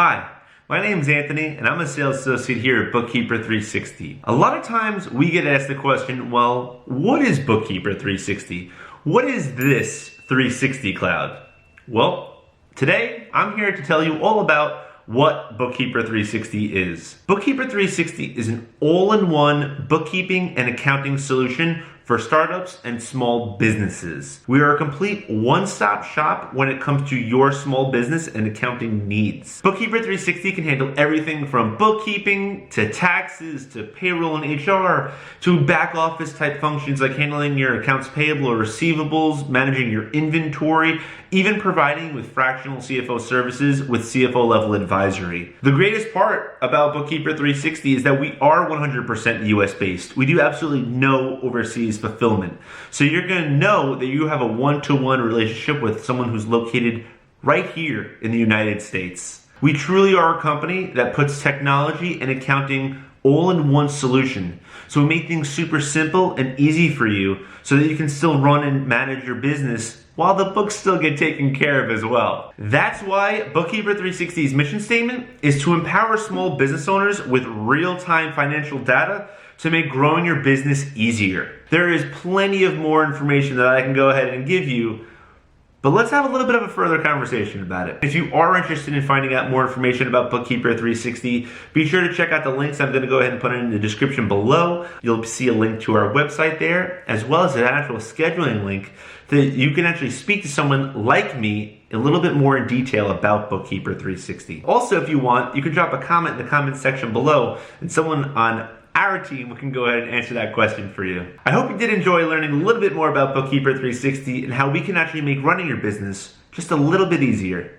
Hi, my name is Anthony and I'm a sales associate here at Bookkeeper360. A lot of times we get asked the question, well, what is Bookkeeper360? What is this 360 cloud? Well, today I'm here to tell you all about what Bookkeeper360 is. Bookkeeper360 is an all-in-one bookkeeping and accounting solution for startups and small businesses. We are a complete one-stop shop when it comes to your small business and accounting needs. Bookkeeper360 can handle everything from bookkeeping to taxes to payroll and HR to back office type functions like handling your accounts payable or receivables, managing your inventory, even providing with fractional CFO services with CFO level advisory. The greatest part about Bookkeeper360 is that we are 100% US based. We do absolutely no overseas fulfillment. So you're going to know that you have a one-to-one relationship with someone who's located right here in the United States. We truly are a company that puts technology and accounting all in one solution. So we make things super simple and easy for you so that you can still run and manage your business while the books still get taken care of as well. That's why Bookkeeper360's mission statement is to empower small business owners with real-time financial data to make growing your business easier. There is plenty of more information that I can go ahead and give you, but let's have a little bit of a further conversation about it. If you are interested in finding out more information about Bookkeeper360, be sure to check out the links. I'm going to go ahead and put it in the description below. You'll see a link to our website there, as well as an actual scheduling link that you can actually speak to someone like me a little bit more in detail about Bookkeeper360. Also, if you want, you can drop a comment in the comment section below, and someone on our team can go ahead and answer that question for you. I hope you did enjoy learning a little bit more about Bookkeeper360 and how we can actually make running your business just a little bit easier.